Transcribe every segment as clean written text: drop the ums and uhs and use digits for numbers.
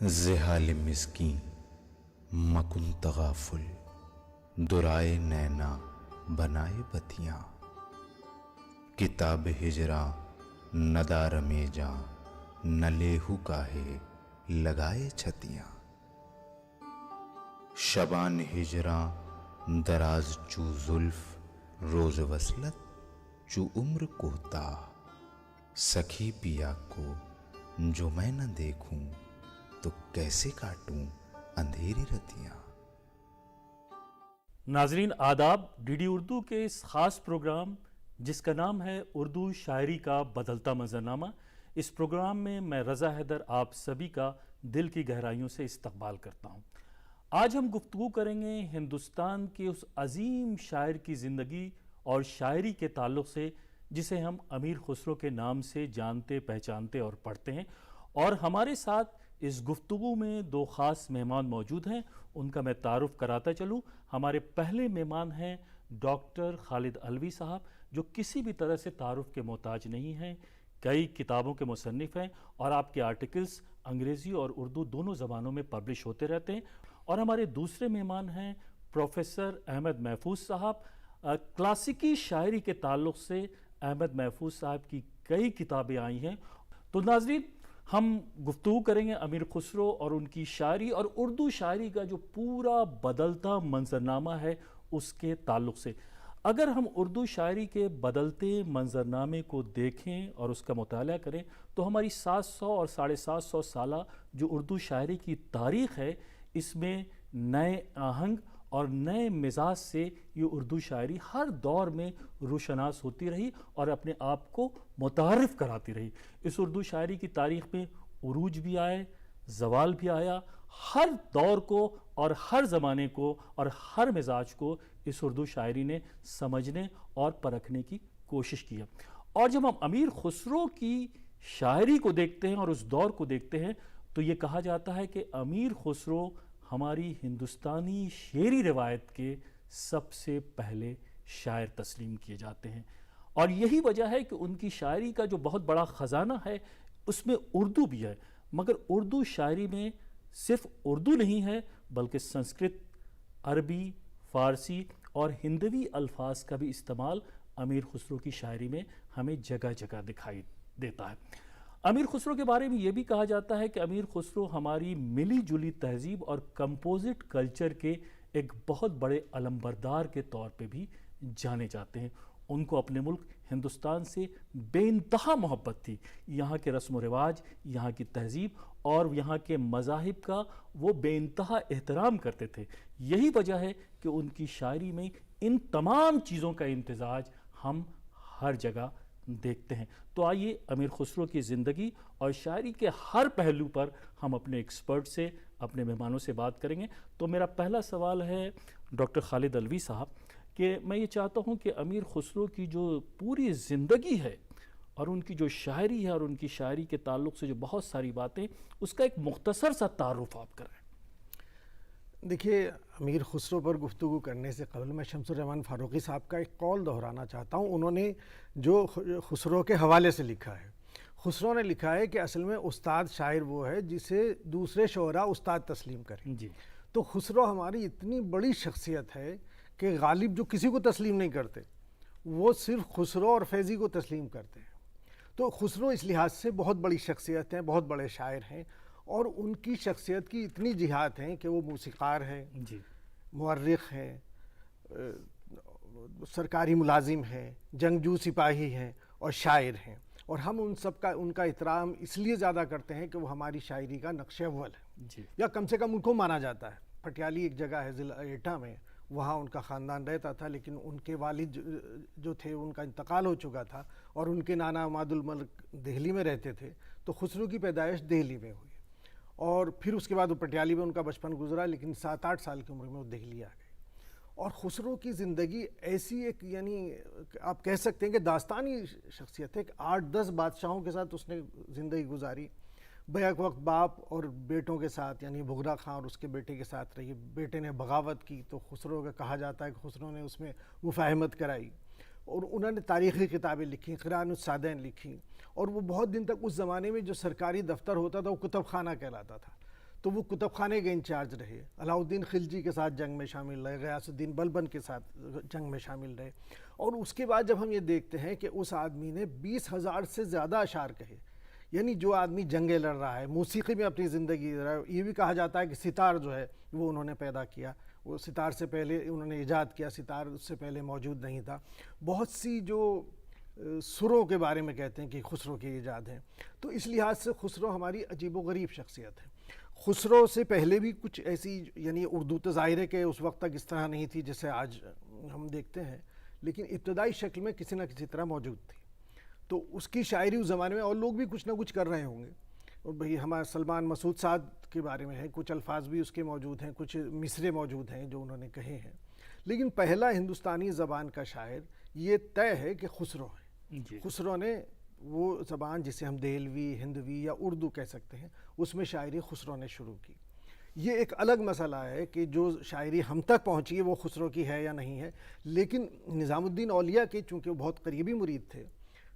زحال مسکین مکن تغافل، درائے نینا بنائے بتیاں، کتاب ہجراں ندار میں جاں، نہ لیہو کاہے لگائے چھتیاں، شبان ہجراں دراز چو زلف، روز وصلت چو عمر کوتاہ، سکھی پیا کو جو میں نہ دیکھوں تو کیسے کاٹوں اندھیری رتیاں۔ ناظرین آداب، ڈی ڈی اردو کے اس خاص پروگرام جس کا نام ہے اردو شاعری کا بدلتا منظرنامہ، اس پروگرام میں میں رضا حیدر آپ سبھی کا دل کی گہرائیوں سے استقبال کرتا ہوں۔ آج ہم گفتگو کریں گے ہندوستان کے اس عظیم شاعر کی زندگی اور شاعری کے تعلق سے جسے ہم امیر خسرو کے نام سے جانتے، پہچانتے اور پڑھتے ہیں، اور ہمارے ساتھ اس گفتگو میں دو خاص مہمان موجود ہیں، ان کا میں تعارف کراتا چلوں۔ ہمارے پہلے مہمان ہیں ڈاکٹر خالد علوی صاحب، جو کسی بھی طرح سے تعارف کے محتاج نہیں ہیں، کئی کتابوں کے مصنف ہیں اور آپ کے آرٹیکلز انگریزی اور اردو دونوں زبانوں میں پبلش ہوتے رہتے ہیں۔ اور ہمارے دوسرے مہمان ہیں پروفیسر احمد محفوظ صاحب۔ کلاسیکی شاعری کے تعلق سے احمد محفوظ صاحب کی کئی کتابیں آئی ہیں۔ تو ناظرین، ہم گفتگو کریں گے امیر خسرو اور ان کی شاعری اور اردو شاعری کا جو پورا بدلتا منظرنامہ ہے اس کے تعلق سے۔ اگر ہم اردو شاعری کے بدلتے منظرنامے کو دیکھیں اور اس کا مطالعہ کریں تو ہماری 700 اور 750 سالہ جو اردو شاعری کی تاریخ ہے، اس میں نئے آہنگ اور نئے مزاج سے یہ اردو شاعری ہر دور میں روشناس ہوتی رہی اور اپنے آپ کو متعارف کراتی رہی۔ اس اردو شاعری کی تاریخ میں عروج بھی آئے، زوال بھی آیا، ہر دور کو اور ہر زمانے کو اور ہر مزاج کو اس اردو شاعری نے سمجھنے اور پرکھنے کی کوشش کی ہے۔ اور جب ہم امیر خسرو کی شاعری کو دیکھتے ہیں اور اس دور کو دیکھتے ہیں تو یہ کہا جاتا ہے کہ امیر خسرو ہماری ہندوستانی شعری روایت کے سب سے پہلے شاعر تسلیم کیے جاتے ہیں، اور یہی وجہ ہے کہ ان کی شاعری کا جو بہت بڑا خزانہ ہے اس میں اردو بھی ہے، مگر اردو شاعری میں صرف اردو نہیں ہے بلکہ سنسکرت، عربی، فارسی اور ہندوی الفاظ کا بھی استعمال امیر خسرو کی شاعری میں ہمیں جگہ جگہ دکھائی دیتا ہے۔ امیر خسرو کے بارے میں یہ بھی کہا جاتا ہے کہ امیر خسرو ہماری ملی جلی تہذیب اور کمپوزٹ کلچر کے ایک بہت بڑے علمبردار کے طور پہ بھی جانے جاتے ہیں۔ ان کو اپنے ملک ہندوستان سے بے انتہا محبت تھی، یہاں کے رسم و رواج، یہاں کی تہذیب اور یہاں کے مذاہب کا وہ بے انتہا احترام کرتے تھے۔ یہی وجہ ہے کہ ان کی شاعری میں ان تمام چیزوں کا امتزاج ہم ہر جگہ دیکھتے ہیں۔ تو آئیے امیر خسرو کی زندگی اور شاعری کے ہر پہلو پر ہم اپنے ایکسپرٹ سے، اپنے مہمانوں سے بات کریں گے۔ تو میرا پہلا سوال ہے ڈاکٹر خالد علوی صاحب کہ میں یہ چاہتا ہوں کہ امیر خسرو کی جو پوری زندگی ہے اور ان کی جو شاعری ہے اور ان کی شاعری کے تعلق سے جو بہت ساری باتیں، اس کا ایک مختصر سا تعارف آپ کریں۔ دیکھیے، امیر خسرو پر گفتگو کرنے سے قبل میں شمس الرحمن فاروقی صاحب کا ایک قول دہرانا چاہتا ہوں۔ انہوں نے جو خسرو کے حوالے سے لکھا ہے، خسرو نے لکھا ہے کہ اصل میں استاد شاعر وہ ہے جسے دوسرے شعراء استاد تسلیم کریں۔ جی، تو خسرو ہماری اتنی بڑی شخصیت ہے کہ غالب جو کسی کو تسلیم نہیں کرتے، وہ صرف خسرو اور فیضی کو تسلیم کرتے ہیں۔ تو خسرو اس لحاظ سے بہت بڑی شخصیت ہیں، بہت بڑے شاعر ہیں، اور ان کی شخصیت کی اتنی جہات ہیں کہ وہ موسیقار ہیں، جی، مورخ ہیں، سرکاری ملازم ہیں، جنگجو سپاہی ہیں اور شاعر ہیں، اور ہم ان کا احترام اس لیے زیادہ کرتے ہیں کہ وہ ہماری شاعری کا نقش اول ہے، جی، یا کم سے کم ان کو مانا جاتا ہے۔ پٹیالی ایک جگہ ہے ضلع ایٹا میں، وہاں ان کا خاندان رہتا تھا، لیکن ان کے والد جو تھے ان کا انتقال ہو چکا تھا، اور ان کے نانا عماد الملک دہلی میں رہتے تھے، تو خسرو کی پیدائش دہلی میں ہوئی، اور پھر اس کے بعد وہ پٹیالی میں ان کا بچپن گزرا، لیکن 7-8 سال کی عمر میں وہ دہلی آ گئے۔ اور خسرو کی زندگی ایسی ایک، یعنی آپ کہہ سکتے ہیں کہ داستانی شخصیت ہے کہ 8-10 بادشاہوں کے ساتھ اس نے زندگی گزاری، بیک وقت باپ اور بیٹوں کے ساتھ، یعنی بغرا خان اور اس کے بیٹے کے ساتھ رہی۔ بیٹے نے بغاوت کی تو خسرو کا کہا جاتا ہے کہ خسرو نے اس میں مفاہمت کرائی، اور انہوں نے تاریخی کتابیں لکھیں، قرآن الصادین لکھی، اور وہ بہت دن تک اس زمانے میں جو سرکاری دفتر ہوتا تھا وہ کتب خانہ کہلاتا تھا۔ تو وہ کتب خانے کے انچارج رہے، علاؤالدین خلجی کے ساتھ جنگ میں شامل رہے، غیاث الدین بلبن کے ساتھ جنگ میں شامل رہے، اور اس کے بعد جب ہم یہ دیکھتے ہیں کہ اس آدمی نے 20,000 سے زیادہ اشعار کہے، یعنی جو آدمی جنگیں لڑ رہا ہے، موسیقی میں اپنی زندگی دے رہا ہے، یہ بھی کہا جاتا ہے کہ ستار جو ہے وہ انہوں نے پیدا کیا، وہ ستار سے پہلے انہوں نے ایجاد کیا، ستار اس سے پہلے موجود نہیں تھا، بہت سی جو سروں کے بارے میں کہتے ہیں کہ خسرو کی ایجاد ہیں، تو اس لحاظ سے خسرو ہماری عجیب و غریب شخصیت ہے۔ خسرو سے پہلے بھی کچھ ایسی، یعنی اردو تو ظاہر ہے کہ اس وقت تک اس طرح نہیں تھی جیسے آج ہم دیکھتے ہیں، لیکن ابتدائی شکل میں کسی نہ کسی طرح موجود تھی، تو اس کی شاعری اس زمانے میں، اور لوگ بھی کچھ نہ کچھ کر رہے ہوں گے، اور بھئی ہمارا سلمان مسعود سعد کے بارے میں ہے، کچھ الفاظ بھی اس کے موجود ہیں، کچھ مصرے موجود ہیں جو انہوں نے کہے ہیں، لیکن پہلا ہندوستانی زبان کا شاعر یہ طے ہے کہ خسرو ہے۔ خسرو نے وہ زبان جسے ہم دہلوی، ہندوی یا اردو کہہ سکتے ہیں، اس میں شاعری خسرو نے شروع کی۔ یہ ایک الگ مسئلہ ہے کہ جو شاعری ہم تک پہنچی ہے وہ خسرو کی ہے یا نہیں ہے، لیکن نظام الدین اولیاء کے چونکہ وہ بہت قریبی مرید تھے،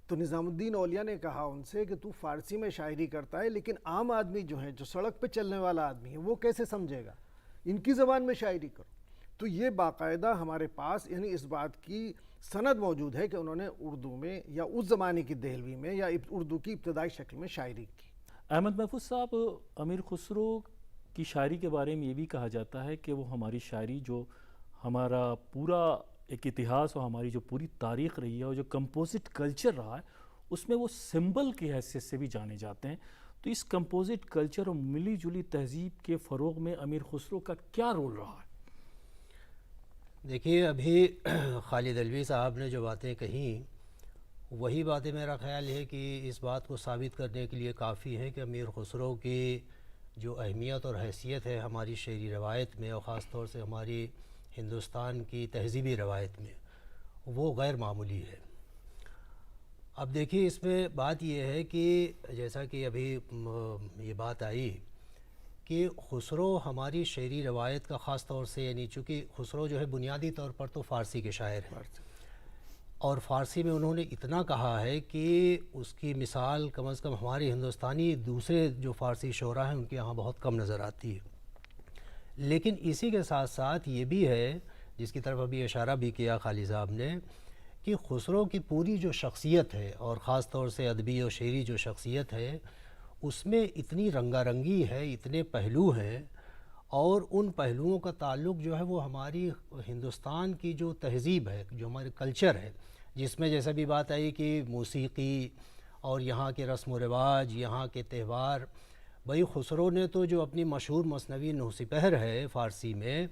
تو نظام الدین اولیاء نے کہا ان سے کہ تو فارسی میں شاعری کرتا ہے، لیکن عام آدمی جو ہیں، جو سڑک پہ چلنے والا آدمی ہے، وہ کیسے سمجھے گا، ان کی زبان میں شاعری کرو۔ تو یہ باقاعدہ ہمارے پاس یعنی اس بات کی سند موجود ہے کہ انہوں نے اردو میں یا اس زمانے کی دہلوی میں یا اردو کی ابتدائی شکل میں شاعری کی۔ احمد محفوظ صاحب، امیر خسرو کی شاعری کے بارے میں یہ بھی کہا جاتا ہے کہ وہ ہماری شاعری جو ہمارا پورا ایک اتہاس اور ہماری جو پوری تاریخ رہی ہے اور جو کمپوزٹ کلچر رہا ہے اس میں وہ سمبل کی حیثیت سے بھی جانے جاتے ہیں، تو اس کمپوزٹ کلچر اور ملی جلی تہذیب کے فروغ میں امیر خسرو کا کیا رول رہا ہے؟ دیکھیے، ابھی خالد علوی صاحب نے جو باتیں کہیں وہی باتیں میرا خیال ہے کہ اس بات کو ثابت کرنے کے لیے کافی ہے کہ امیر خسرو کی جو اہمیت اور حیثیت ہے ہماری شعری روایت میں، اور خاص طور سے ہماری ہندوستان کی تہذیبی روایت میں، وہ غیر معمولی ہے۔ اب دیکھیے، اس میں بات یہ ہے کہ جیسا کہ ابھی یہ بات آئی کہ خسرو ہماری شعری روایت کا خاص طور سے، یعنی چونکہ خسرو جو ہے بنیادی طور پر تو فارسی کے شاعر ہیں، اور فارسی میں انہوں نے اتنا کہا ہے کہ اس کی مثال کم از کم ہماری ہندوستانی دوسرے جو فارسی شعراء ہیں ان کے یہاں بہت کم نظر آتی ہے۔ لیکن اسی کے ساتھ ساتھ یہ بھی ہے، جس کی طرف ابھی اشارہ بھی کیا خالد صاحب نے، کہ خسرو کی پوری جو شخصیت ہے اور خاص طور سے ادبی و شعری جو شخصیت ہے اس میں اتنی رنگا رنگی ہے، اتنے پہلو ہیں، اور ان پہلوؤں کا تعلق جو ہے وہ ہماری ہندوستان کی جو تہذیب ہے، جو ہمارے کلچر ہے، جس میں جیسا بھی بات آئی کہ موسیقی اور یہاں کے رسم و رواج، یہاں کے تہوار۔ بھئی خسرو نے تو جو اپنی مشہور مثنوی نوح سپہر ہے فارسی میں،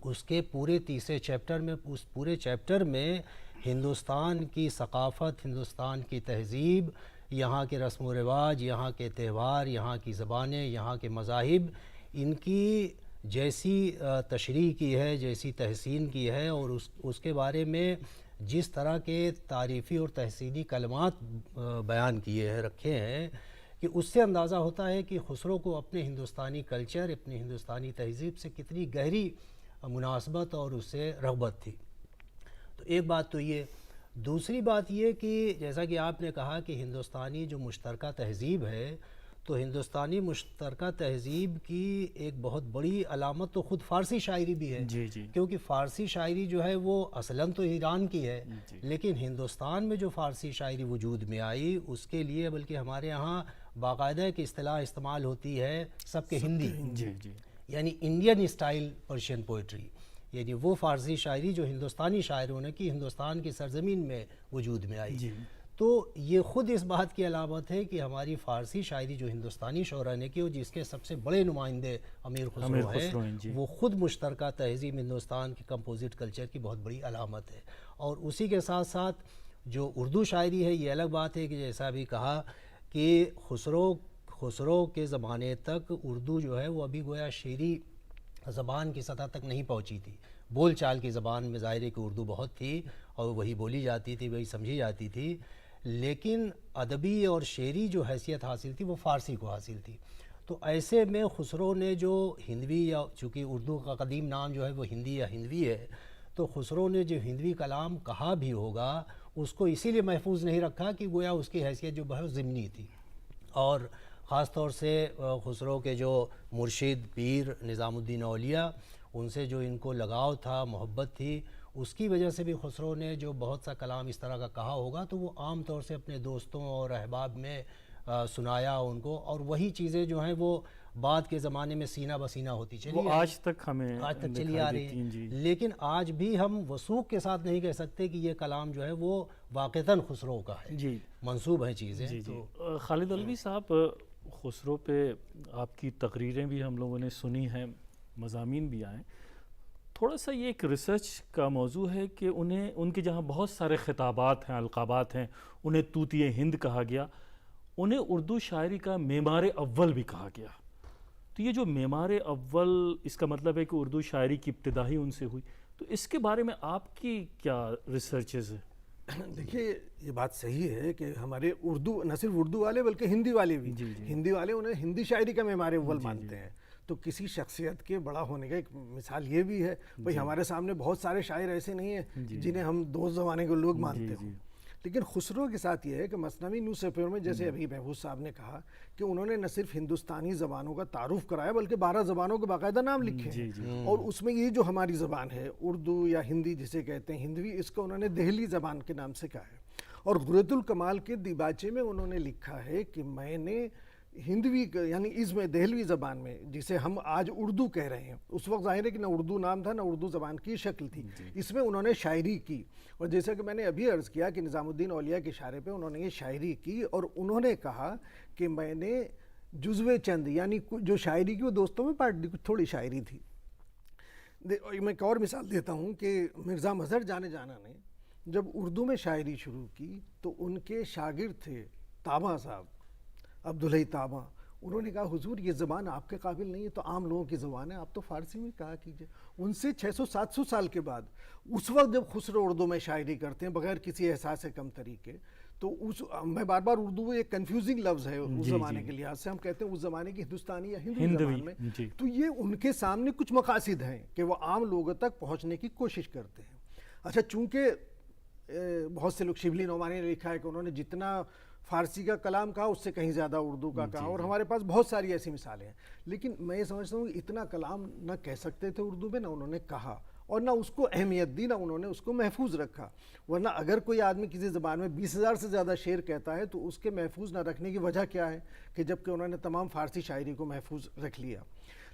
اس کے پورے تیسرے چیپٹر میں، اس پورے چیپٹر میں ہندوستان کی ثقافت، ہندوستان کی تہذیب، یہاں کے رسم و رواج، یہاں کے تہوار، یہاں کی زبانیں، یہاں کے مذاہب، ان کی جیسی تشریح کی ہے، جیسی تحسین کی ہے، اور اس کے بارے میں جس طرح کے تعریفی اور تحسینی کلمات بیان کیے ہیں، رکھے ہیں، کہ اس سے اندازہ ہوتا ہے کہ خسرو کو اپنے ہندوستانی کلچر، اپنی ہندوستانی تہذیب سے کتنی گہری مناسبت اور اس سے رغبت تھی۔ تو ایک بات تو یہ، دوسری بات یہ کہ جیسا کہ آپ نے کہا کہ ہندوستانی جو مشترکہ تہذیب ہے، تو ہندوستانی مشترکہ تہذیب کی ایک بہت بڑی علامت تو خود فارسی شاعری بھی ہے، کیونکہ فارسی شاعری جو ہے وہ اصلاً تو ایران کی ہے، لیکن ہندوستان میں جو فارسی شاعری وجود میں آئی اس کے لیے بلکہ ہمارے یہاں باقاعدہ ایک اصطلاح استعمال ہوتی ہے سب کے ہندی، یعنی انڈین اسٹائل پرشین پوئٹری، یعنی وہ فارسی شاعری جو ہندوستانی شاعروں نے کی، ہندوستان کی سرزمین میں وجود میں آئی۔ تو یہ خود اس بات کی علامت ہے کہ ہماری فارسی شاعری جو ہندوستانی شعراء نے کی، اور جس کے سب سے بڑے نمائندے امیر خسرو ہیں، وہ خود مشترکہ تہذیب ہندوستان کی کمپوزٹ کلچر کی بہت بڑی علامت ہے۔ اور اسی کے ساتھ ساتھ جو اردو شاعری ہے، یہ الگ بات ہے کہ جیسا بھی کہا کہ خسرو کے زمانے تک اردو جو ہے وہ ابھی گویا شعری زبان کی سطح تک نہیں پہنچی تھی، بول چال کی زبان میں ظاہر ہے کہ اردو بہت تھی اور وہی بولی جاتی تھی، وہی سمجھی جاتی تھی، لیکن ادبی اور شعری جو حیثیت حاصل تھی وہ فارسی کو حاصل تھی۔ تو ایسے میں خسرو نے جو ہندوی، یا چونکہ اردو کا قدیم نام جو ہے وہ ہندی یا ہندوی ہے، تو خسرو نے جو ہندوی کلام کہا بھی ہوگا اس کو اسی لیے محفوظ نہیں رکھا کہ گویا اس کی حیثیت جو بہت ضمنی تھی، اور خاص طور سے خسرو کے جو مرشد پیر نظام الدین اولیاء، ان سے جو ان کو لگاؤ تھا، محبت تھی، اس کی وجہ سے بھی خسرو نے جو بہت سا کلام اس طرح کا کہا ہوگا تو وہ عام طور سے اپنے دوستوں اور احباب میں سنایا ان کو، اور وہی چیزیں جو ہیں وہ بعد کے زمانے میں سینہ بسینہ ہوتی چلی وہ آج تک ہمیں آج تک چلی آ رہی ہیں. لیکن آج بھی ہم وثوق کے ساتھ نہیں کہہ سکتے کہ یہ کلام جو ہے وہ واقعتاً خسرو کا ہے. جی منسوب ہیں چیزیں. خالد علوی صاحب، خسرو پہ آپ کی تقریریں بھی ہم لوگوں نے سنی ہیں، مضامین بھی آئیں. تھوڑا سا یہ ایک ریسرچ کا موضوع ہے کہ ان کے جہاں بہت سارے خطابات ہیں، القابات ہیں، انہیں طوطی ہند کہا گیا، انہیں اردو شاعری کا معمار اول بھی کہا گیا. تو یہ جو معمار اول، اس کا مطلب ہے کہ اردو شاعری کی ابتدا ہی ان سے ہوئی. تو اس کے بارے میں آپ کی کیا ریسرچز ہیں؟ دیکھیے یہ بات صحیح ہے کہ ہمارے اردو، نہ صرف اردو والے بلکہ ہندی والے بھی، ہندی والے انہیں ہندی شاعری کا معمار اول مانتے ہیں. تو کسی شخصیت کے بڑا ہونے کا ایک مثال یہ بھی ہے بھئی ہمارے سامنے بہت سارے شاعر ایسے نہیں ہیں جنہیں ہم دوست زمانے کے لوگ مانتے ہوں. لیکن خسرو کے ساتھ یہ ہے کہ مثنوی نور سفیر میں جیسے ابھی محفوظ صاحب نے کہا کہ انہوں نے نہ صرف ہندوستانی زبانوں کا تعارف کرایا بلکہ 12 زبانوں کے باقاعدہ نام لکھے ہیں. اور اس میں یہ جو ہماری زبان ہے اردو یا ہندی جسے کہتے ہیں ہندوی، اس کو انہوں نے دہلی زبان کے نام سے کہا ہے. اور غرۃ الکمال کے دیباچے میں انہوں نے لکھا ہے کہ میں نے ہندوی یعنی اس میں دہلوی زبان میں جسے ہم آج اردو کہہ رہے ہیں، اس وقت ظاہر ہے کہ نہ اردو نام تھا نہ اردو زبان کی شکل تھی، اس میں انہوں نے شاعری کی. اور جیسا کہ میں نے ابھی عرض کیا کہ نظام الدین اولیاء کے اشارے پہ انہوں نے یہ شاعری کی، اور انہوں نے کہا کہ میں نے جزو چند یعنی جو شاعری کی وہ دوستوں میں بانٹ دی، کچھ تھوڑی شاعری تھی. میں ایک اور مثال دیتا ہوں کہ مرزا مظہر جانے جانا نے جب اردو میں شاعری شروع کی تو ان کے شاگرد تھے طابہ صاحب، عبدالحی طابہ. انہوں نے کہا حضور یہ زبان آپ کے قابل نہیں ہے، تو عام لوگوں کی زبان ہے، آپ تو فارسی میں کہا کیجئے. ان سے 600-700 سال کے بعد اس وقت جب خسرو اردو میں شاعری کرتے ہیں بغیر کسی احساس کم طریقے، تو میں بار بار اردو ایک کنفیوزنگ لفظ ہے اس زمانے کے لحاظ سے، ہم کہتے ہیں اس زمانے کی ہندوستانی یا ہندوی زبان میں. تو یہ ان کے سامنے کچھ مقاصد ہیں کہ وہ عام لوگوں تک پہنچنے کی کوشش کرتے ہیں. اچھا چونکہ بہت سے لوگ، شبلی نعمانی نے لکھا ہے کہ انہوں نے جتنا فارسی کا کلام کہا اس سے کہیں زیادہ اردو کا کہا، اور ہمارے پاس بہت ساری ایسی مثالیں ہیں. لیکن میں یہ سمجھتا ہوں کہ اتنا کلام نہ کہہ سکتے تھے اردو میں، نہ انہوں نے کہا، اور نہ اس کو اہمیت دی، نہ انہوں نے اس کو محفوظ رکھا. ورنہ اگر کوئی آدمی کسی زبان میں 20,000 سے زیادہ شعر کہتا ہے تو اس کے محفوظ نہ رکھنے کی وجہ کیا ہے کہ جبکہ انہوں نے تمام فارسی شاعری کو محفوظ رکھ لیا.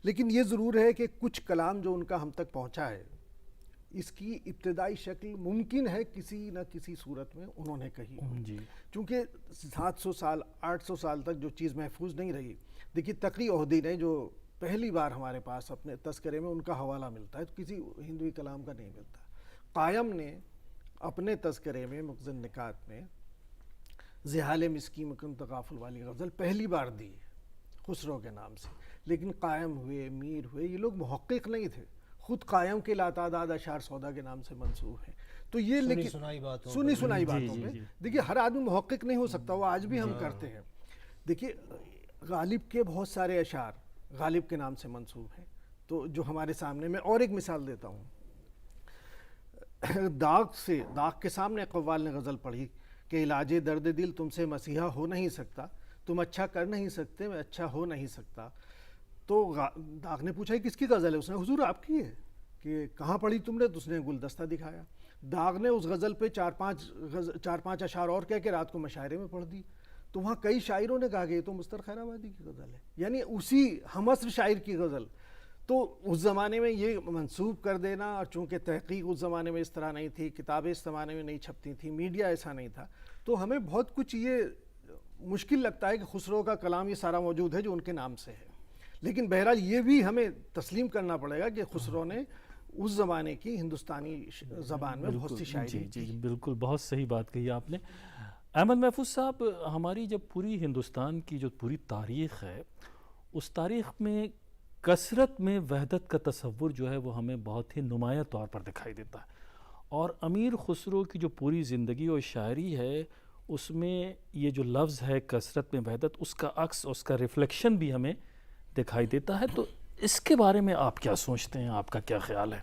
لیکن یہ ضرور ہے کہ کچھ کلام جو ان کا ہم تک پہنچا ہے، اس کی ابتدائی شکل ممکن ہے کسی نہ کسی صورت میں انہوں نے کہی. چونکہ 700 سال 800 سال تک جو چیز محفوظ نہیں رہی. دیکھیے تقی عہدی نے جو پہلی بار ہمارے پاس اپنے تذکرے میں ان کا حوالہ ملتا ہے تو کسی ہندوی کلام کا نہیں ملتا. قائم نے اپنے تذکرے میں مخزن نکات میں زحال مسکی مکن تغافل والی غزل پہلی بار دی خسرو کے نام سے. لیکن قائم ہوئے، میر ہوئے، یہ لوگ محقق نہیں تھے. خود قائم کے لاتعداد اشعار سودا کے نام سے منسوب ہیں. تو یہ لیکن سنی سنائی باتوں میں دیکھیے ہر آدمی محقق نہیں ہو سکتا، وہ آج بھی ہم کرتے ہیں. دیکھیے غالب کے بہت سارے اشعار غالب کے نام سے منسوب ہیں. تو جو ہمارے سامنے، میں اور ایک مثال دیتا ہوں. داغ کے سامنے قوال نے غزل پڑھی کہ علاج درد دل تم سے مسیحا ہو نہیں سکتا، تم اچھا کر نہیں سکتے، میں اچھا ہو نہیں سکتا. تو داغ نے پوچھا کس کی غزل ہے؟ اس نے حضور آپ کی ہے. کہ کہاں پڑھی تم نے؟ تو اس نے گلدستہ دکھایا. داغ نے اس غزل پہ 4-5 اشعار اور کہہ کے رات کو مشاعرے میں پڑھ دی. تو وہاں کئی شاعروں نے کہا کہ یہ تو مستر خیر آبادی کی غزل ہے، یعنی اسی ہمعصر شاعر کی غزل. تو اس زمانے میں یہ منسوب کر دینا، اور چونکہ تحقیق اس زمانے میں اس طرح نہیں تھی، کتابیں اس زمانے میں نہیں چھپتی تھیں، میڈیا ایسا نہیں تھا، تو ہمیں بہت کچھ یہ مشکل لگتا ہے کہ خسرو کا کلام یہ سارا موجود ہے جو ان کے نام سے ہے. لیکن بہرحال یہ بھی ہمیں تسلیم کرنا پڑے گا کہ خسرو نے اس زمانے کی ہندوستانی زبان میں بہت سی شاعری کی. بالکل بہت صحیح بات کہی آپ نے. احمد محفوظ صاحب، ہماری جب پوری ہندوستان کی جو پوری تاریخ ہے، اس تاریخ میں کثرت میں وحدت کا تصور جو ہے وہ ہمیں بہت ہی نمایاں طور پر دکھائی دیتا ہے. اور امیر خسرو کی جو پوری زندگی اور شاعری ہے اس میں یہ جو لفظ ہے کثرت میں وحدت، اس کا عکس، اس کا ریفلیکشن بھی ہمیں دکھائی دیتا ہے. تو اس کے بارے میں آپ کیا سوچتے ہیں؟ آپ کا کیا خیال ہے؟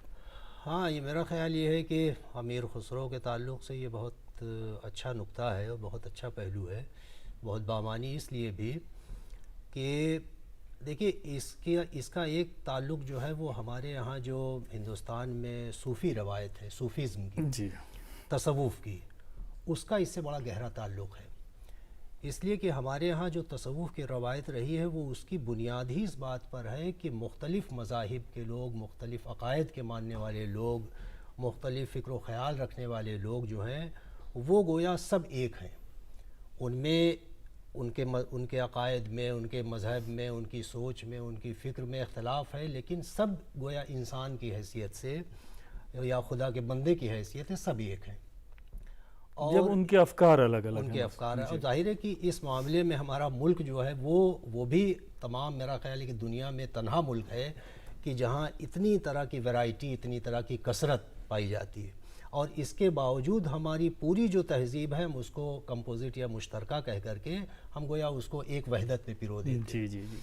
ہاں، یہ میرا خیال یہ ہے کہ امیر خسرو کے تعلق سے یہ بہت اچھا نکتہ ہے اور بہت اچھا پہلو ہے. بہت بامانی اس لیے بھی کہ دیکھیے اس کا ایک تعلق جو ہے وہ ہمارے یہاں جو ہندوستان میں صوفی روایت ہے، صوفیزم کی، جی تصوف کی، اس کا اس سے بڑا گہرا تعلق ہے. اس لیے کہ ہمارے ہاں جو تصوف کی روایت رہی ہے وہ اس کی بنیاد ہی اس بات پر ہے کہ مختلف مذاہب کے لوگ، مختلف عقائد کے ماننے والے لوگ، مختلف فکر و خیال رکھنے والے لوگ جو ہیں وہ گویا سب ایک ہیں. ان میں ان کے عقائد میں، ان کے مذہب میں، ان کی سوچ میں، ان کی فکر میں اختلاف ہے، لیکن سب گویا انسان کی حیثیت سے یا خدا کے بندے کی حیثیت سے سب ایک ہیں. جب ان کے افکار الگ الگ ان ہیں. کے افکار ہیں، اور ظاہر ہے کہ اس معاملے میں ہمارا ملک جو ہے وہ بھی تمام، میرا خیال ہے کہ دنیا میں تنہا ملک ہے کہ جہاں اتنی طرح کی ویرائٹی، اتنی طرح کی کثرت پائی جاتی ہے، اور اس کے باوجود ہماری پوری جو تہذیب ہے ہم اس کو کمپوزٹ یا مشترکہ کہہ کر کے ہم گویا اس کو ایک وحدت میں پیرو دیتے ہیں. جی جی جی.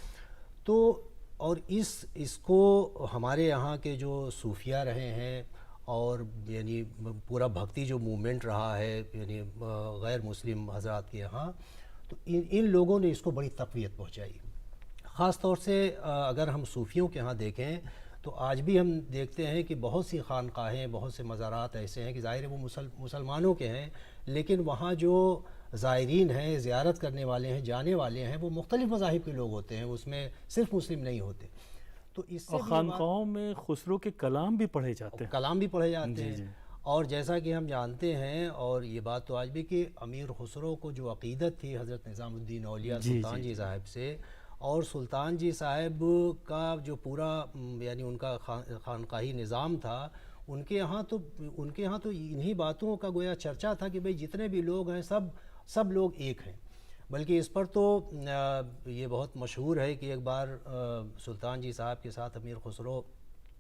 تو اور اس کو ہمارے یہاں کے جو صوفیہ رہے ہیں اور یعنی پورا بھکتی جو موومنٹ رہا ہے یعنی غیر مسلم حضرات کے یہاں، تو ان لوگوں نے اس کو بڑی تقویت پہنچائی. خاص طور سے اگر ہم صوفیوں کے ہاں دیکھیں تو آج بھی ہم دیکھتے ہیں کہ بہت سی خانقاہیں، بہت سے مزارات ایسے ہیں کہ ظاہر ہے وہ مسلمانوں کے ہیں، لیکن وہاں جو زائرین ہیں، زیارت کرنے والے ہیں، جانے والے ہیں، وہ مختلف مذاہب کے لوگ ہوتے ہیں، اس میں صرف مسلم نہیں ہوتے. تو اس سے اور خانقاہوں میں خسرو کے کلام بھی پڑھے جاتے ہیں. کلام بھی پڑھے جاتے ہیں. اور جیسا کہ ہم جانتے ہیں، اور یہ بات تو آج بھی کہ امیر خسرو کو جو عقیدت تھی حضرت نظام الدین اولیاء سلطان جی صاحب سے، اور سلطان جی صاحب کا جو پورا یعنی ان کا خانقاہی نظام تھا، ان کے یہاں تو انہی باتوں کا گویا چرچا تھا کہ بھئی جتنے بھی لوگ ہیں سب لوگ ایک ہیں. بلکہ اس پر تو یہ بہت مشہور ہے کہ ایک بار سلطان جی صاحب کے ساتھ امیر خسرو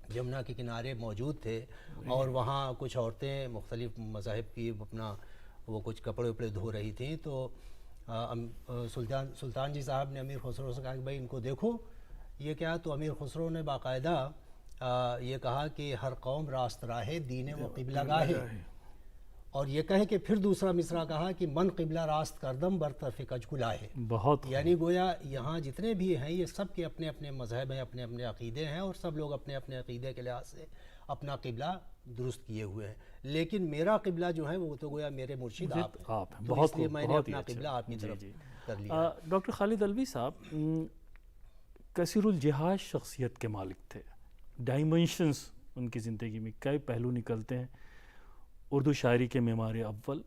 جمنا کے کنارے موجود تھے، اور وہاں کچھ عورتیں مختلف مذاہب کی اپنا وہ کچھ کپڑے وپڑے دھو رہی تھیں. تو سلطان جی صاحب نے امیر خسرو سے کہا کہ بھائی ان کو دیکھو یہ کیا. تو امیر خسرو نے باقاعدہ یہ کہا کہ ہر قوم راست راہ دین و قبلہ گاہ، اور یہ کہے کہ پھر دوسرا مصرع کہا کہ من قبلہ راست کردم برطرف کج گلائے. بہت یعنی گویا یہاں جتنے بھی ہیں یہ سب کے اپنے اپنے مذہب ہیں، اپنے اپنے عقیدے ہیں، اور سب لوگ اپنے اپنے عقیدے کے لحاظ سے اپنا قبلہ درست کیے ہوئے ہیں. لیکن میرا قبلہ جو ہے وہ تو گویا میرے مرشد آپ ہیں، تو اس لیے میں نے اپنا قبلہ آپ کی طرف کر لیا. ڈاکٹر خالد علوی صاحب کثیر الجہاز شخصیت کے مالک تھے. ڈائمنشنز ان کی زندگی میں کئی پہلو نکلتے ہیں. اردو شاعری کے معمار اول،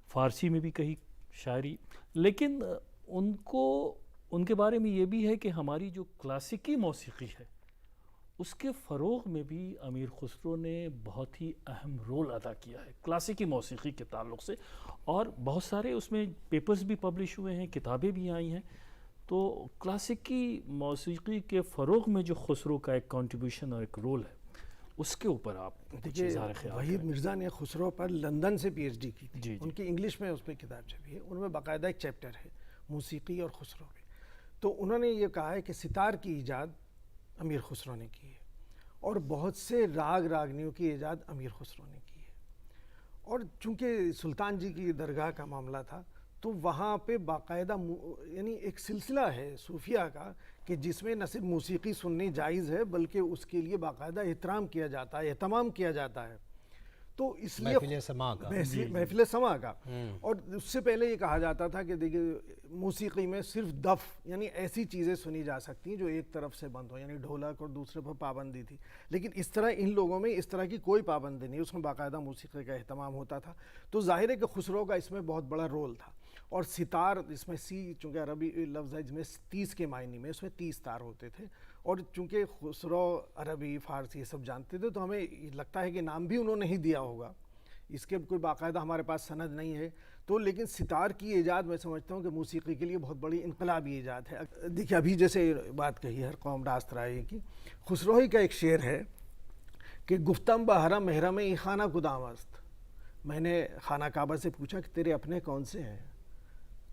فارسی میں بھی کئی شاعری، لیکن ان کے بارے میں یہ بھی ہے کہ ہماری جو کلاسیکی موسیقی ہے اس کے فروغ میں بھی امیر خسرو نے بہت ہی اہم رول ادا کیا ہے کلاسیکی موسیقی کے تعلق سے، اور بہت سارے اس میں پیپرز بھی پبلش ہوئے ہیں، کتابیں بھی آئی ہیں. تو کلاسیکی موسیقی کے فروغ میں جو خسرو کا ایک کنٹریبیوشن اور ایک رول ہے اس کے اوپر آپ کچھ اظہار خیال کریں. وحید مرزا نے خسرو پر لندن سے پی ایچ ڈی کی تھی. جی. ان کی انگلش میں اس پہ کتاب چھپی ہے، ان میں باقاعدہ ایک چیپٹر ہے موسیقی اور خسرو میں. تو انہوں نے یہ کہا ہے کہ ستار کی ایجاد امیر خسرو نے کی ہے، اور بہت سے راگنیوں کی ایجاد امیر خسرو نے کی ہے. اور چونکہ سلطان جی کی درگاہ کا معاملہ تھا تو وہاں پہ باقاعدہ یعنی ایک سلسلہ ہے صوفیہ کا کہ جس میں نہ صرف موسیقی سننی جائز ہے بلکہ اس کے لیے باقاعدہ احترام کیا جاتا ہے، اہتمام کیا جاتا ہے. تو اس لیے محفل سماع کا. اور اس سے پہلے یہ کہا جاتا تھا کہ دیکھیے موسیقی میں صرف دف یعنی ایسی چیزیں سنی جا سکتی ہیں جو ایک طرف سے بند ہو، یعنی ڈھولک، اور دوسرے پر پابندی تھی. لیکن اس طرح ان لوگوں میں اس طرح کی کوئی پابندی نہیں، اس میں باقاعدہ موسیقی کا اہتمام ہوتا تھا. تو ظاہر ہے کہ خسرو کا اس میں بہت بڑا رول تھا. اور ستار، اس میں چونکہ عربی لفظ ہے، جس میں 30 کے معنی میں، اس میں 30 تار ہوتے تھے. اور چونکہ خسرو عربی فارسی یہ سب جانتے تھے تو ہمیں لگتا ہے کہ نام بھی انہوں نے ہی دیا ہوگا، اس کے کوئی باقاعدہ ہمارے پاس سند نہیں ہے. تو لیکن ستار کی ایجاد میں سمجھتا ہوں کہ موسیقی کے لیے بہت بڑی انقلابی ایجاد ہے. دیکھیے ابھی جیسے بات کہی ہر قوم راست رائے کی، خسرو ہی کا ایک شعر ہے کہ گفتم بہرم محرم ای خانہ کدام است. میں نے خانہ کعبہ سے پوچھا کہ تیرے اپنے کون سے ہیں،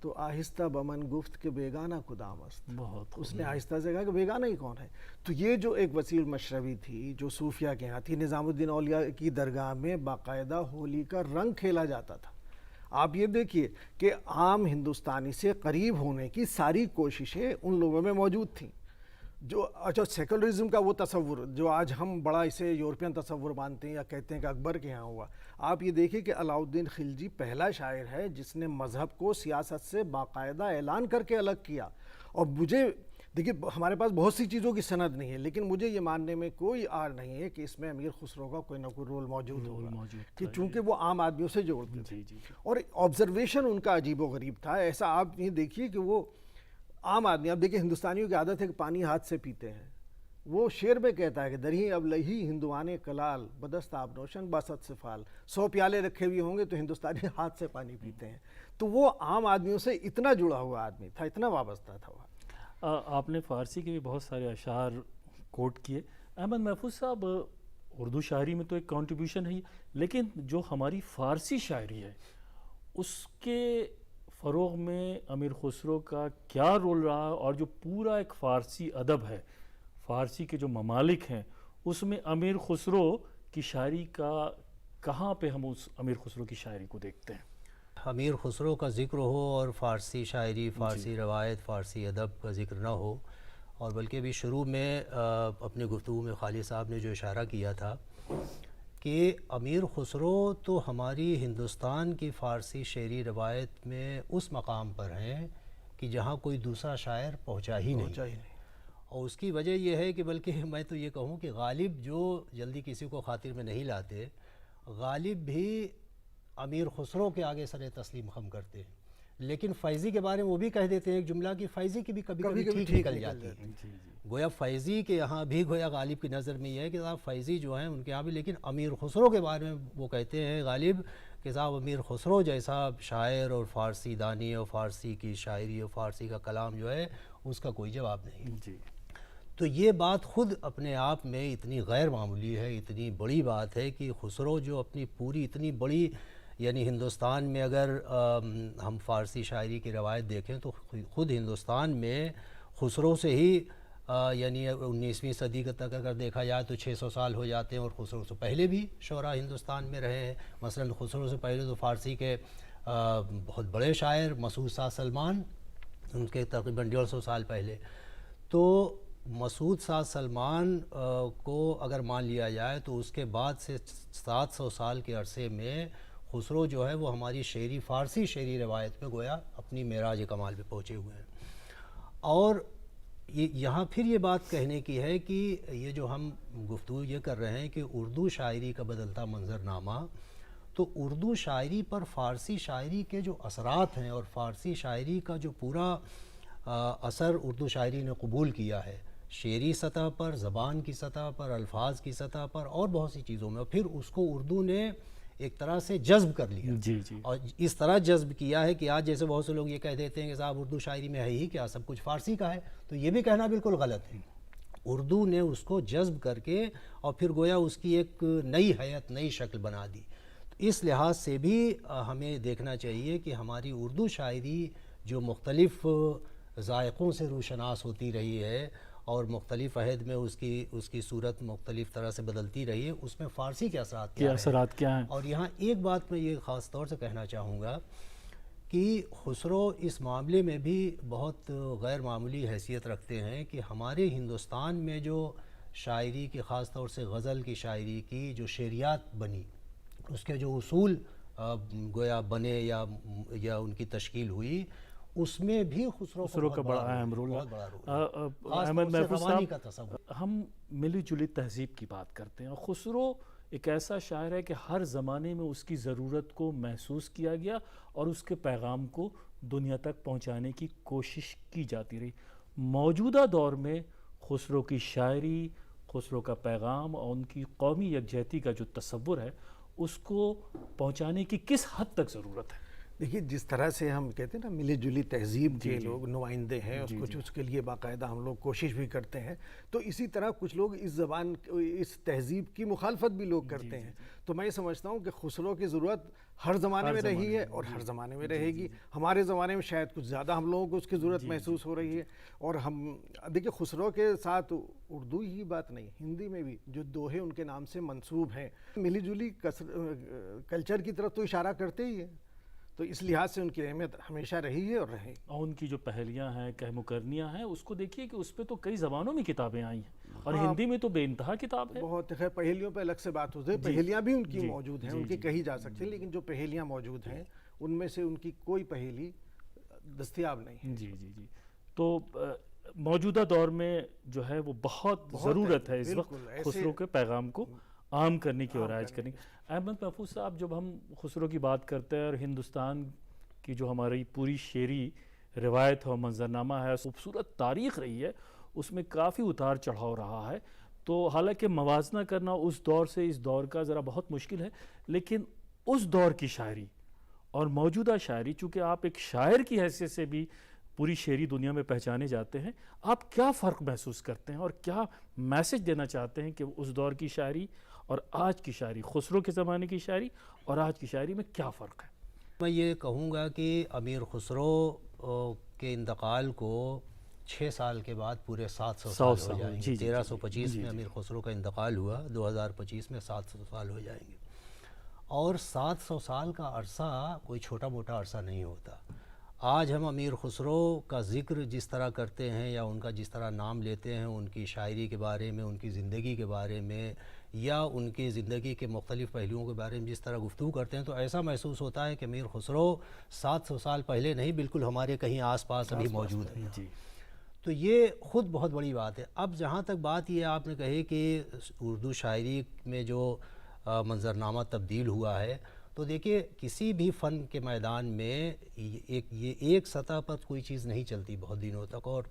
تو آہستہ بمن گفت کہ بیگانہ کدام است. اس نے آہستہ سے کہا کہ بیگانہ ہی کون ہے. تو یہ جو ایک وسیع مشربی تھی جو صوفیہ کے ہاں تھی، نظام الدین اولیاء کی درگاہ میں باقاعدہ ہولی کا رنگ کھیلا جاتا تھا. آپ یہ دیکھیے کہ عام ہندوستانی سے قریب ہونے کی ساری کوششیں ان لوگوں میں موجود تھیں. جو اچھا سیکولرزم کا وہ تصور جو آج ہم بڑا اسے یورپین تصور مانتے ہیں یا کہتے ہیں کہ اکبر کے ہاں ہوا. آپ یہ دیکھیے کہ علاؤالدین خلجی پہلا شاعر ہے جس نے مذہب کو سیاست سے باقاعدہ اعلان کر کے الگ کیا. اور مجھے دیکھیے ہمارے پاس بہت سی چیزوں کی سند نہیں ہے لیکن مجھے یہ ماننے میں کوئی آر نہیں ہے کہ اس میں امیر خسرو کا کوئی نہ کوئی رول موجود ہوگا کہ چونکہ وہ عام آدمیوں سے جوڑتے تھے. اور آبزرویشن ان کا عجیب و غریب تھا. ایسا آپ یہ دیکھیے کہ وہ عام آدمی, آپ دیکھیں ہندوستانیوں کی عادت ہے کہ پانی ہاتھ سے پیتے ہیں. وہ شعر میں کہتا ہے کہ درہیں اب لہی ہندوانے کلال بدست آب نوشن باسط سفال. 100 پیالے رکھے ہوئے ہوں گے تو ہندوستانی ہاتھ سے پانی پیتے ہیں. تو وہ عام آدمیوں سے اتنا جڑا ہوا آدمی تھا, اتنا وابستہ تھا وہ. آپ نے فارسی کے بھی بہت سارے اشعار کوٹ کیے. احمد محفوظ صاحب, اردو شاعری میں تو ایک کنٹریبیوشن ہے لیکن جو ہماری فارسی شاعری ہے اس کے فروغ میں امیر خسرو کا کیا رول رہا, اور جو پورا ایک فارسی ادب ہے, فارسی کے جو ممالک ہیں اس میں امیر خسرو کی شاعری کا کہاں پہ ہم اس امیر خسرو کی شاعری کو دیکھتے ہیں؟ امیر خسرو کا ذکر ہو اور فارسی شاعری, فارسی روایت, فارسی ادب کا ذکر نہ ہو, اور بلکہ بھی شروع میں اپنے گفتگو میں خالد صاحب نے جو اشارہ کیا تھا کہ امیر خسرو تو ہماری ہندوستان کی فارسی شعری روایت میں اس مقام پر ہیں کہ جہاں کوئی دوسرا شاعر پہنچا ہی نہیں. اور اس کی وجہ یہ ہے کہ بلکہ میں تو یہ کہوں کہ غالب جو جلدی کسی کو خاطر میں نہیں لاتے, غالب بھی امیر خسرو کے آگے سر تسلیم خم کرتے ہیں. لیکن فیضی کے بارے میں وہ بھی کہہ دیتے ہیں ایک جملہ کہ فیضی کی بھی کبھی کبھی ٹھیک نکل جاتی ہے. گویا فیضی کے یہاں بھی گویا غالب کی نظر میں یہ ہے کہ صاحب فیضی جو ہیں ان کے یہاں بھی, لیکن امیر خسرو کے بارے میں وہ کہتے ہیں غالب کہ صاحب امیر خسرو جیسا شاعر اور فارسی دانی اور فارسی کی شاعری اور فارسی کا کلام جو ہے اس کا کوئی جواب نہیں. تو یہ بات خود اپنے آپ میں اتنی غیر معمولی ہے, اتنی بڑی بات ہے کہ خسرو جو اپنی پوری اتنی بڑی, یعنی ہندوستان میں اگر ہم فارسی شاعری کی روایت دیکھیں تو خود ہندوستان میں خسرو سے ہی یعنی 19ویں صدی تک اگر دیکھا جائے تو 600 سال ہو جاتے ہیں, اور خسرو سے پہلے بھی شعراء ہندوستان میں رہے ہیں. مثلا خسرو سے پہلے تو فارسی کے بہت بڑے شاعر مسعود شاہ سلمان, ان کے تقریباً 150 سال پہلے. تو مسعود شاہ سلمان کو اگر مان لیا جائے تو اس کے بعد سے 700 سال کے عرصے میں خسرو جو ہے وہ ہماری شعری فارسی شعری روایت میں گویا اپنی معراج کمال پہ پہنچے ہوئے ہیں. اور یہاں پھر یہ بات کہنے کی ہے کہ یہ جو ہم گفتگو یہ کر رہے ہیں کہ اردو شاعری کا بدلتا منظرنامہ, تو اردو شاعری پر فارسی شاعری کے جو اثرات ہیں اور فارسی شاعری کا جو پورا اثر اردو شاعری نے قبول کیا ہے شعری سطح پر, زبان کی سطح پر, الفاظ کی سطح پر اور بہت سی چیزوں میں, اور پھر اس کو اردو نے ایک طرح سے جذب کر لیا. اور اس طرح جذب کیا ہے کہ آج جیسے بہت سے لوگ یہ کہہ دیتے ہیں کہ صاحب اردو شاعری میں ہے ہی کیا, سب کچھ فارسی کا ہے, تو یہ بھی کہنا بالکل غلط ہے. اردو نے اس کو جذب کر کے اور پھر گویا اس کی ایک نئی حیت, نئی شکل بنا دی. تو اس لحاظ سے بھی ہمیں دیکھنا چاہیے کہ ہماری اردو شاعری جو مختلف ذائقوں سے روشناس ہوتی رہی ہے اور مختلف عہد میں اس کی صورت مختلف طرح سے بدلتی رہی ہے, اس میں فارسی کے اثرات کیا ہیں. اور یہاں ایک بات میں یہ خاص طور سے کہنا چاہوں گا کہ خسرو اس معاملے میں بھی بہت غیر معمولی حیثیت رکھتے ہیں کہ ہمارے ہندوستان میں جو شاعری کی, خاص طور سے غزل کی شاعری کی جو شعریات بنی, اس کے جو اصول گویا بنے یا ان کی تشکیل ہوئی, اس میں بھی خسرو کا بڑا اہم رول ہے. احمد محفوظ صاحب, ہم ملی جلی تہذیب کی بات کرتے ہیں, اور خسرو ایک ایسا شاعر ہے کہ ہر زمانے میں اس کی ضرورت کو محسوس کیا گیا اور اس کے پیغام کو دنیا تک پہنچانے کی کوشش کی جاتی رہی. موجودہ دور میں خسرو کی شاعری, خسرو کا پیغام اور ان کی قومی یکجہتی کا جو تصور ہے اس کو پہنچانے کی کس حد تک ضرورت ہے؟ دیکھیے جس طرح سے ہم کہتے ہیں نا ملی جلی تہذیب کے لوگ نمائندے ہیں, کچھ اس کے لیے باقاعدہ ہم لوگ کوشش بھی کرتے ہیں, تو اسی طرح کچھ لوگ اس زبان اس تہذیب کی مخالفت بھی لوگ کرتے ہیں. تو میں سمجھتا ہوں کہ خسرو کی ضرورت ہر زمانے میں رہی ہے اور ہر زمانے میں رہے گی. ہمارے زمانے میں شاید کچھ زیادہ ہم لوگوں کو اس کی ضرورت محسوس ہو رہی ہے. اور ہم دیکھیے خسرو کے ساتھ اردو ہی بات نہیں, ہندی میں بھی جو دوہے ان کے نام سے منسوب ہیں ملی جلی کلچر کی طرف تو اشارہ کرتے ہی ہیں. تو اس لحاظ سے ان کی اہمیت ہمیشہ رہی ہے اور رہے گی۔ اور ان کی جو پہلیاں ہیں کہہ مکرنیاں ہیں اس کو دیکھیے کہ اس پہ تو کئی زبانوں میں کتابیں آئی ہیں اور ہندی میں تو بے انتہا کتاب ہے۔ بہت خیر، پہیلیوں پہ الگ سے بات ہوتی ہے، پہیلیاں بھی ان کی موجود ہیں، ان کی کہی جا سکتی ہیں، لیکن جو پہیلیاں موجود ہیں ان میں سے ان کی کوئی پہیلی دستیاب نہیں ہے۔ جی جی جی، تو موجودہ دور میں جو ہے وہ بہت ضرورت ہے اس وقت خسرو کے پیغام کو عام کرنے کی اور رائج کرنے کی۔ احمد محفوظ صاحب، جب ہم خسرو کی بات کرتے ہیں اور ہندوستان کی جو ہماری پوری شعری روایت اور منظرنامہ ہے، خوبصورت تاریخ رہی ہے، اس میں کافی اتار چڑھاؤ رہا ہے، تو حالانکہ موازنہ کرنا اس دور سے اس دور کا ذرا بہت مشکل ہے، لیکن اس دور کی شاعری اور موجودہ شاعری، چونکہ آپ ایک شاعر کی حیثیت سے بھی پوری شعری دنیا میں پہچانے جاتے ہیں، آپ کیا فرق محسوس کرتے ہیں اور کیا میسج دینا چاہتے ہیں کہ اس دور کی شاعری اور آج کی شاعری، خسرو کے زمانے کی شاعری اور آج کی شاعری میں کیا فرق ہے؟ میں یہ کہوں گا کہ امیر خسرو کے انتقال کو 6 سال کے بعد پورے 700 سال ہو جائیں گے۔ 1325 میں امیر خسرو کا انتقال ہوا، 2025 میں 700 سال ہو جائیں گے، اور 700 سال کا عرصہ کوئی چھوٹا موٹا عرصہ نہیں ہوتا۔ آج ہم امیر خسرو کا ذکر جس طرح کرتے ہیں یا ان کا جس طرح نام لیتے ہیں، ان کی شاعری کے بارے میں، ان کی زندگی کے بارے میں یا ان کی زندگی کے مختلف پہلوؤں کے بارے میں جس طرح گفتگو کرتے ہیں، تو ایسا محسوس ہوتا ہے کہ امیر خسرو 700 سال پہلے نہیں، بالکل ہمارے کہیں آس پاس ابھی موجود ہیں۔ جی، تو یہ خود بہت بڑی بات ہے۔ اب جہاں تک بات یہ آپ نے کہی کہ اردو شاعری میں جو منظرنامہ تبدیل ہوا ہے، تو دیکھیے کسی بھی فن کے میدان میں یہ ایک سطح پر کوئی چیز نہیں چلتی بہت دنوں تک، اور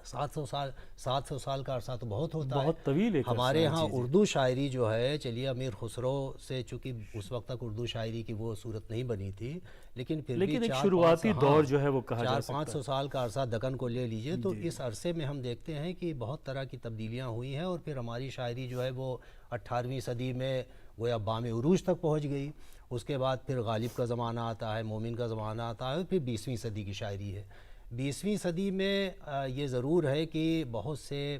700 سال کا عرصہ تو بہت ہوتا ہے، بہت طویل ایک ہمارے ہاں اردو شاعری جو ہے، چلیے امیر خسرو سے چونکہ اس وقت تک اردو شاعری کی وہ صورت نہیں بنی تھی، لیکن پھر بھی ایک شروعاتی دور جو ہے وہ کہا جا سکتا ہے۔ 400-500 سال کا عرصہ دکن کو لے لیجئے، تو اس عرصے میں ہم دیکھتے ہیں کہ بہت طرح کی تبدیلیاں ہوئی ہیں، اور پھر ہماری شاعری جو ہے وہ 18ویں صدی میں گویا بام عروج تک پہنچ گئی۔ اس کے بعد پھر غالب کا زمانہ آتا ہے، مومن کا زمانہ آتا ہے، پھر 20ویں صدی کی شاعری ہے۔ 20ویں صدی میں یہ ضرور ہے کہ بہت سے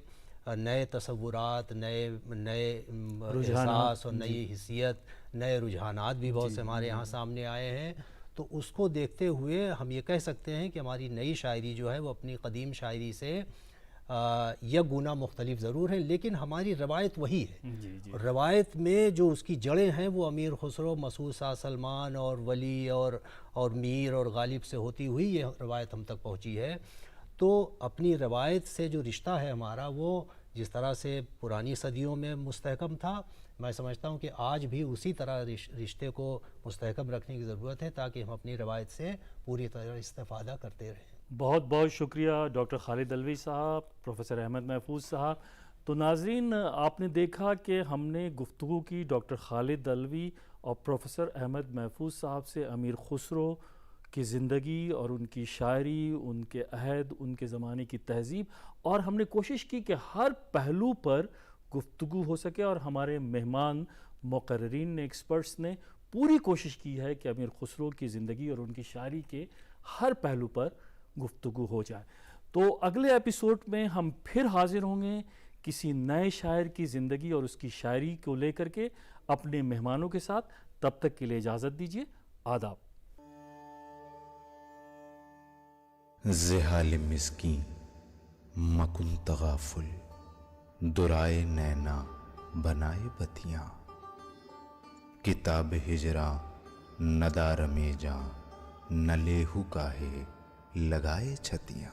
نئے تصورات، نئے احساس اور نئی حیثیت، نئے رجحانات بھی بہت سے ہمارے یہاں سامنے آئے ہیں، تو اس کو دیکھتے ہوئے ہم یہ کہہ سکتے ہیں کہ ہماری نئی شاعری جو ہے وہ اپنی قدیم شاعری سے یک گنا مختلف ضرور ہے، لیکن ہماری روایت وہی ہے۔ روایت میں جو اس کی جڑیں ہیں وہ امیر خسرو، مسعود شاہ سلمان اور ولی اور میر اور غالب سے ہوتی ہوئی یہ روایت ہم تک پہنچی ہے۔ تو اپنی روایت سے جو رشتہ ہے ہمارا، وہ جس طرح سے پرانی صدیوں میں مستحکم تھا، میں سمجھتا ہوں کہ آج بھی اسی طرح رشتے کو مستحکم رکھنے کی ضرورت ہے، تاکہ ہم اپنی روایت سے پوری طرح استفادہ کرتے رہیں۔ بہت بہت شکریہ ڈاکٹر خالد علوی صاحب، پروفیسر احمد محفوظ صاحب۔ تو ناظرین، آپ نے دیکھا کہ ہم نے گفتگو کی ڈاکٹر خالد علوی اور پروفیسر احمد محفوظ صاحب سے امیر خسرو کی زندگی اور ان کی شاعری، ان کے عہد، ان کے زمانے کی تہذیب، اور ہم نے کوشش کی کہ ہر پہلو پر گفتگو ہو سکے، اور ہمارے مہمان مقررین نے، ایکسپرٹس نے پوری کوشش کی ہے کہ امیر خسرو کی زندگی اور ان کی شاعری کے ہر پہلو پر گفتگو ہو جائے۔ تو اگلے ایپیسوڈ میں ہم پھر حاضر ہوں گے کسی نئے شاعر کی زندگی اور اس کی شاعری کو لے کر کے اپنے مہمانوں کے ساتھ۔ تب تک کے لیے اجازت دیجیے، آداب۔ زحال مسکین مکن تغافل، درائے نینا بنائے بتیاں، کتاب ہجراں ندار میں جاں، نہ لیہو کاہے لگائے چھتیاں۔